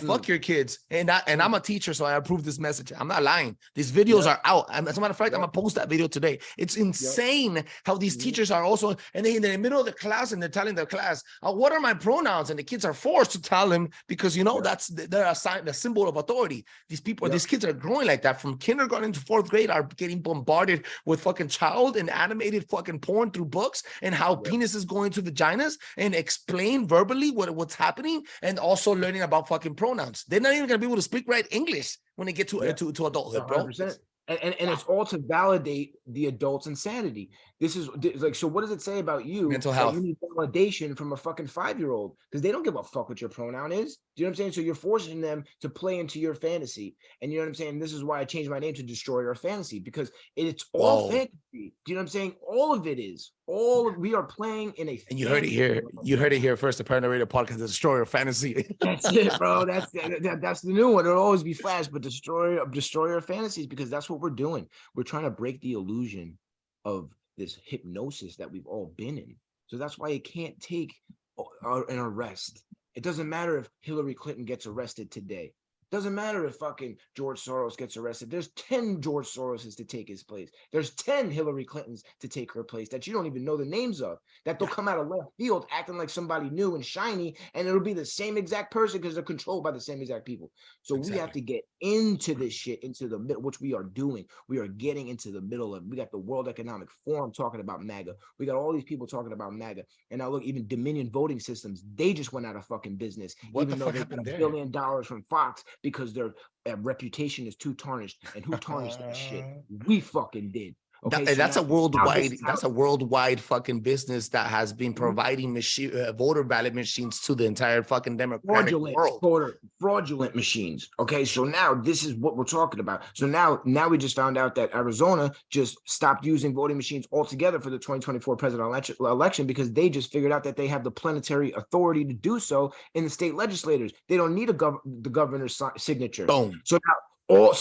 Fuck your kids. And I'm a teacher, so I approve this message. I'm not lying. These videos are out. And as a matter of fact, I'm gonna post that video today. It's insane how these teachers are also, and they're in the middle of the class and they're telling their class, what are my pronouns? And the kids are forced to tell them, because they're a sign, the symbol of authority. These people, these kids are growing like that from kindergarten to 4th grade, are getting bombarded with fucking child and animated fucking porn through books, and how penises go into vaginas, and explain verbally what's happening, and also learning about fucking pronouns. They're not even gonna be able to speak right English when they get to adulthood, bro. 100%. And it's all to validate the adult's insanity. This is like, so what does it say about you Mental that health. you need validation from a fucking 5-year-old? Because they don't give a fuck what your pronoun is. Do you know what I'm saying? So you're forcing them to play into your fantasy. And you know what I'm saying? This is why I changed my name to Destroy Your Fantasy, because it's all Whoa. fantasy. Do you know what I'm saying? All of it is. We are playing in a And you heard it here. You heard it here first. The Paranoid Radio Podcast, Destroyer Fantasy. That's it, bro. That's the new one. It'll always be Flash, but destroy your fantasies, because that's what we're doing. We're trying to break the illusion of this hypnosis that we've all been in. So that's why it can't take an arrest. It doesn't matter if Hillary Clinton gets arrested today. Doesn't matter if fucking George Soros gets arrested. There's 10 George Soroses to take his place. There's 10 Hillary Clintons to take her place that you don't even know the names of, that they'll come out of left field acting like somebody new and shiny, and it'll be the same exact person because they're controlled by the same exact people. So we have to get into this shit, into the middle, which we are doing. We are getting into the middle of, we got the World Economic Forum talking about MAGA. We got all these people talking about MAGA. And now look, even Dominion voting systems, they just went out of fucking business. What even the though fuck they happened got there? $1 billion from Fox, because their reputation is too tarnished. And who tarnished that shit? We fucking did. Okay, so that's now, a worldwide. now That's a worldwide fucking business that has been providing machine voter ballot machines to the entire fucking democratic world. fraudulent machines. Okay, so now this is what we're talking about. So now we just found out that Arizona just stopped using voting machines altogether for the 2024 presidential election because they just figured out that they have the plenary authority to do so in the state legislators. They don't need the governor's signature. Boom. So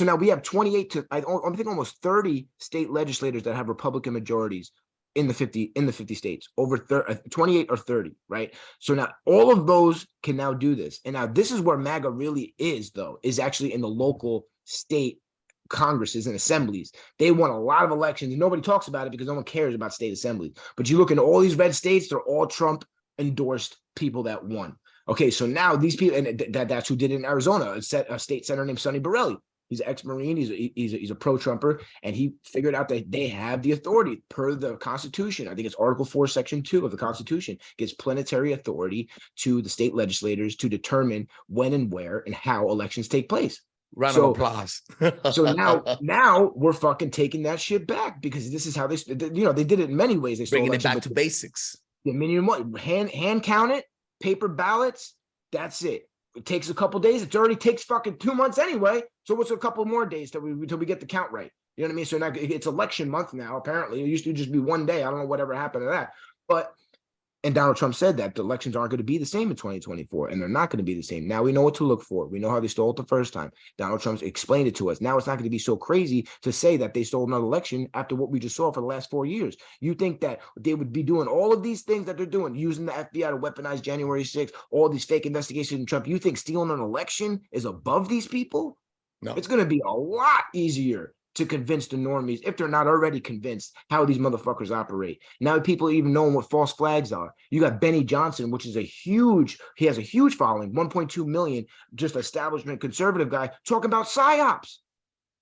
now we have 28 to I think almost 30 state legislators that have Republican majorities in the 50 states, over 28 or 30, right? So now all of those can now do this. And now this is where MAGA really is, though, is actually in the local state congresses and assemblies. They won a lot of elections, and nobody talks about it because no one cares about state assemblies. But you look into all these red states, they're all Trump endorsed people that won. Okay, so now these people, and that's who did it in Arizona, a state senator named Sonny Borrelli. He's an ex-Marine. He's a pro-Trumper, and he figured out that they have the authority per the Constitution. I think it's Article 4, Section 2 of the Constitution gives plenary authority to the state legislators to determine when and where and how elections take place. Round of applause. So now we're fucking taking that shit back, because this is how they did it in many ways. They bringing it back to basics. The minimum hand count it, paper ballots. That's it. It takes a couple days. It already takes fucking 2 months anyway. So what's a couple more days till we get the count right? You know what I mean? So now it's election month now. Apparently, it used to just be one day. I don't know whatever happened to that. And Donald Trump said that the elections aren't going to be the same in 2024, and they're not going to be the same. Now we know what to look for. We know how they stole it the first time. Donald Trump explained it to us. Now it's not going to be so crazy to say that they stole another election after what we just saw for the last 4 years. You think that they would be doing all of these things that they're doing, using the FBI to weaponize January 6th, all these fake investigations in Trump. You think stealing an election is above these people? No. It's going to be a lot easier to convince the normies, if they're not already convinced, how these motherfuckers operate. Now people even knowing what false flags are. You got Benny Johnson, which is he has a huge following, 1.2 million, just establishment conservative guy, talking about psyops.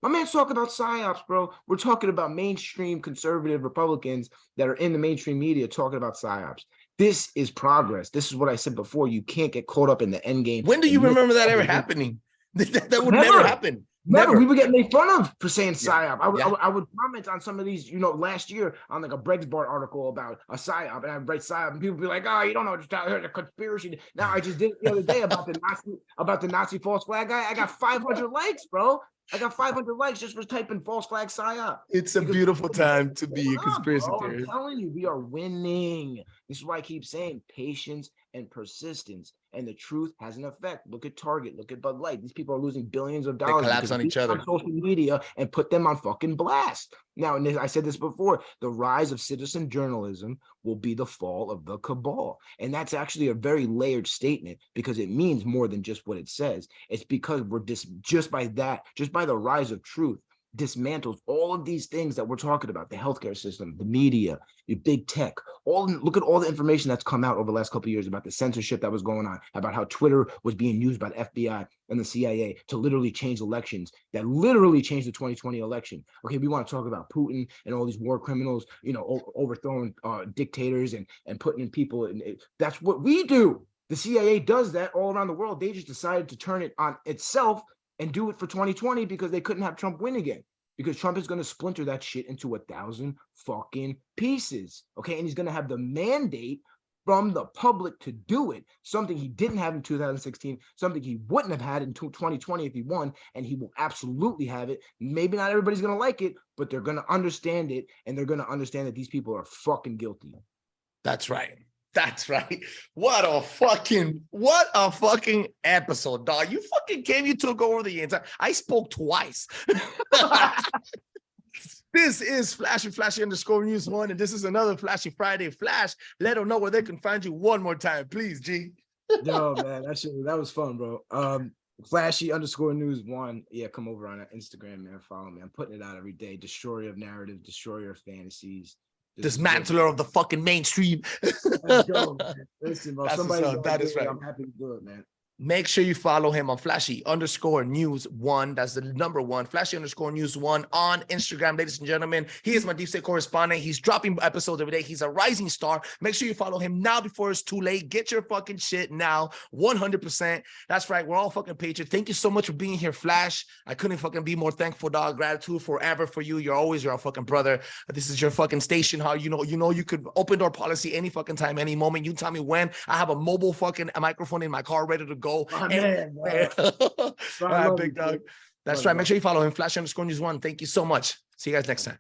My man's talking about psyops, bro. We're talking about mainstream conservative Republicans that are in the mainstream media talking about psyops. This is progress. This is what I said before. You can't get caught up in the end game. When do you remember that ever happening? That would never happen. Never. We would get made fun of for saying psyop. I would comment on some of these, last year on like a Breitbart article about a psyop, and I'd write psyop, and people would be like, "Oh, you don't know what you're talking about, a conspiracy." Now I just did it the other day about the Nazi false flag guy. I got 500 likes, bro. I got 500 likes just for typing false flag psyop. It's a beautiful time to be a conspiracy theorist. I'm telling you, we are winning. This is why I keep saying patience and persistence. And the truth has an effect. Look at Target. Look at Bud Light. These people are losing billions of dollars. They collapse on each other. On social media and put them on fucking blast. Now, and I said this before, the rise of citizen journalism will be the fall of the cabal. And that's actually a very layered statement, because it means more than just what it says. It's because we're just by the rise of truth, dismantles all of these things that we're talking about, the healthcare system, the media, your big tech. Look at all the information that's come out over the last couple of years about the censorship that was going on, about how Twitter was being used by the FBI and the CIA to literally change elections, that literally changed the 2020 election. Okay, we want to talk about Putin and all these war criminals, overthrowing dictators and putting in people. That's what we do. The CIA does that all around the world. They just decided to turn it on itself and do it for 2020 because they couldn't have Trump win again. because Trump is going to splinter that shit into 1,000 fucking pieces. Okay. And he's going to have the mandate from the public to do it, something he didn't have in 2016, something he wouldn't have had in 2020 if he won, and he will absolutely have it. Maybe not everybody's going to like it, but they're going to understand it, and they're going to understand that these people are fucking guilty. That's right. That's right. What a fucking episode, dog. You fucking came, you took over the entire. I spoke twice. This is Flashy _news 1, and this is another Flashy Friday Flash. Let them know where they can find you one more time, please, G. Yo, man, that was fun, bro. Flashy _news 1. Yeah, come over on Instagram, man. Follow me. I'm putting it out every day. Destroyer of narrative, destroyer of fantasies. Dismantler of the fucking mainstream. Let's go, man. Listen, bro. That is right. I'm happy to do it, man. Make sure you follow him on Flashy _news 1. That's the number 1. Flashy _news 1 on Instagram, ladies and gentlemen. He is my deep state correspondent. He's dropping episodes every day. He's a rising star. Make sure you follow him now before it's too late. Get your fucking shit now. 100%. That's right. We're all fucking patriots. Thank you so much for being here, Flash. I couldn't fucking be more thankful, dog. Gratitude forever for you. You're always your fucking brother. This is your fucking station. How you know you could open door policy any fucking time, any moment. You tell me when. I have a mobile fucking microphone in my car ready to go. Oh, man, All right, big dog. That's right. Make sure you follow him. Flash _news 1. Thank you so much. See you guys next time.